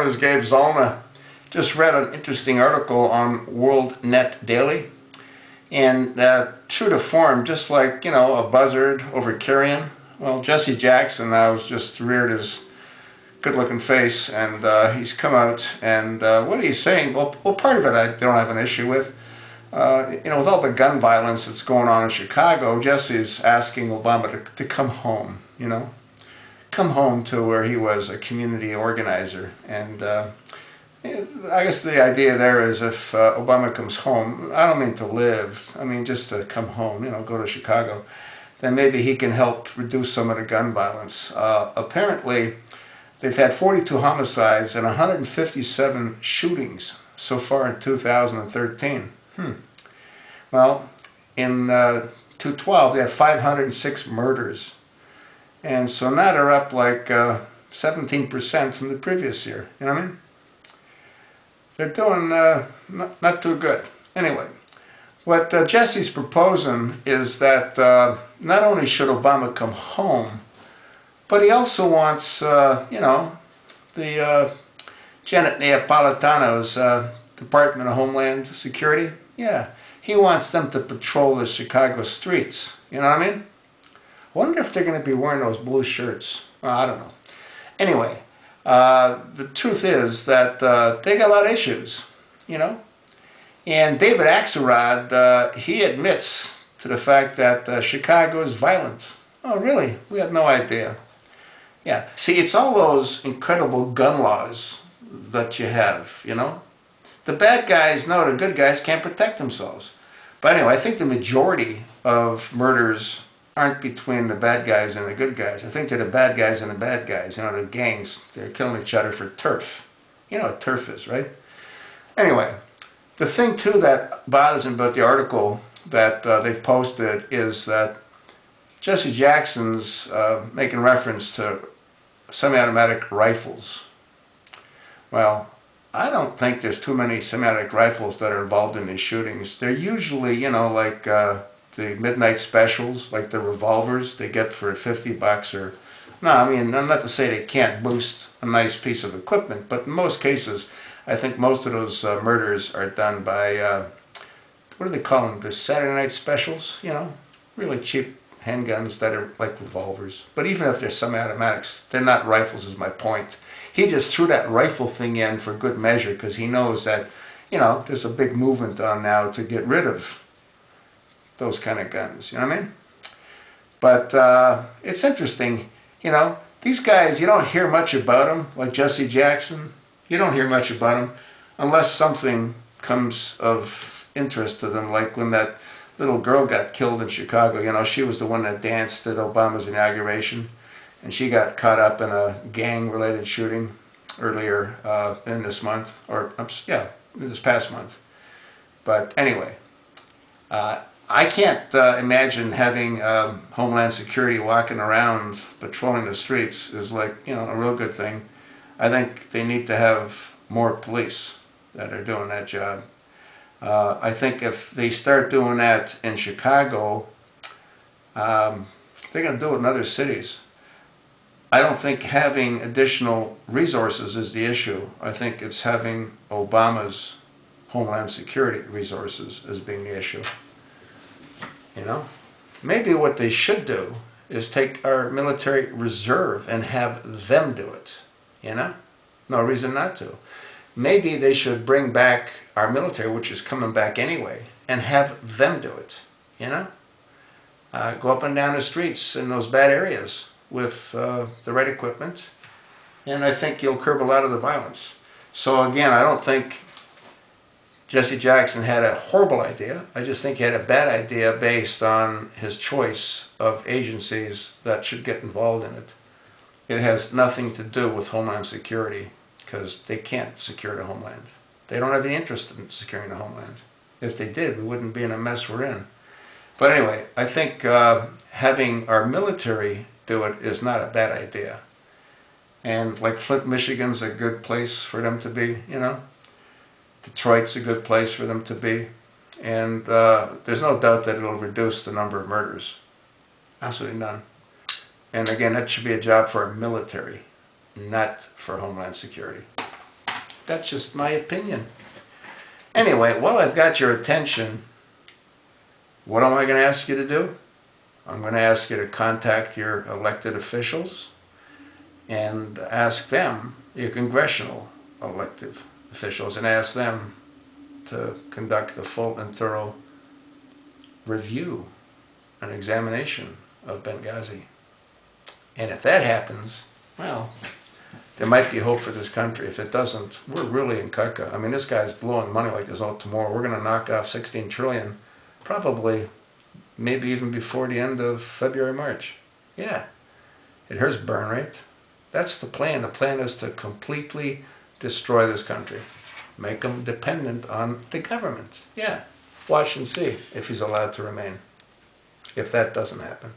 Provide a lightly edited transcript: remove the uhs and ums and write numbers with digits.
name is Gabe Zolna. Just read an interesting article on WorldNet Daily. And true to form, just like, a buzzard over carrion, well, Jesse Jackson now has just reared his good-looking face, and he's come out, and what he's saying, well, part of it I don't have an issue with. With all the gun violence that's going on in Chicago, Jesse's asking Obama to come home, come home to where he was a community organizer. And I guess the idea there is if Obama comes home, I don't mean to live, I mean just to come home, go to Chicago, then maybe he can help reduce some of the gun violence. Apparently, they've had 42 homicides and 157 shootings so far in 2013. Well, in 2012, they had 506 murders. And so now they're up like 17% from the previous year. You know what I mean? They're doing not too good. Anyway, what Jesse's proposing is that not only should Obama come home, but he also wants, the Janet Napolitano's Department of Homeland Security, yeah, he wants them to patrol the Chicago streets. You know what I mean? I wonder if they're going to be wearing those blue shirts. Well, I don't know. Anyway, the truth is that they got a lot of issues, And David Axelrod, he admits to the fact that Chicago is violent. Oh, really? We had no idea. Yeah. See, it's all those incredible gun laws that you have, The bad guys know the good guys can't protect themselves. But anyway, I think the majority of murders aren't between the bad guys and the good guys. I think they're the bad guys and the bad guys. The gangs, they're killing each other for turf. You know what turf is, right? Anyway, the thing too that bothers me about the article that they've posted is that Jesse Jackson's making reference to semi-automatic rifles. Well, I don't think there's too many semi-automatic rifles that are involved in these shootings. They're usually, like the midnight specials, like the revolvers they get for $50 or... No, I mean, I'm not to say they can't boost a nice piece of equipment, but in most cases, I think most of those murders are done by, what do they call them, the Saturday night specials, really cheap handguns that are like revolvers. But even if they're semi-automatics, they're not rifles is my point. He just threw that rifle thing in for good measure because he knows that, there's a big movement on now to get rid of those kind of guns, you know what I mean? But it's interesting, these guys, you don't hear much about them, like Jesse Jackson. You don't hear much about them unless something comes of interest to them, like when that little girl got killed in Chicago. She was the one that danced at Obama's inauguration, and she got caught up in a gang-related shooting earlier in this month, or this past month. But anyway, I can't imagine having Homeland Security walking around patrolling the streets is like, a real good thing. I think they need to have more police that are doing that job. I think if they start doing that in Chicago, they're going to do it in other cities. I don't think having additional resources is the issue. I think it's having Obama's Homeland Security resources as being the issue. Maybe what they should do is take our military reserve and have them do it. No reason not to. Maybe they should bring back our military, which is coming back anyway, and have them do it, Go up and down the streets in those bad areas with the right equipment, and I think you'll curb a lot of the violence. So again, I don't think Jesse Jackson had a horrible idea. I just think he had a bad idea based on his choice of agencies that should get involved in it. It has nothing to do with Homeland Security because they can't secure the Homeland. They don't have any interest in securing the Homeland. If they did, we wouldn't be in a mess we're in. But anyway, I think having our military do it is not a bad idea. And like Flint, Michigan's a good place for them to be, Detroit's a good place for them to be. And there's no doubt that it'll reduce the number of murders. Absolutely none. And again, that should be a job for our military, not for Homeland Security. That's just my opinion. Anyway, while I've got your attention, what am I going to ask you to do? I'm going to ask you to contact your elected officials and ask them, your congressional elected officials, and ask them to conduct a full and thorough review and examination of Benghazi. And if that happens, well, there might be hope for this country. If it doesn't, we're really in caca. I mean, this guy's blowing money like there's no tomorrow. We're going to knock off 16 trillion, probably, maybe even before the end of February, March. Yeah, it hurts burn rate. That's the plan. The plan is to completely destroy this country. Make them dependent on the government. Yeah, watch and see if he's allowed to remain. If that doesn't happen.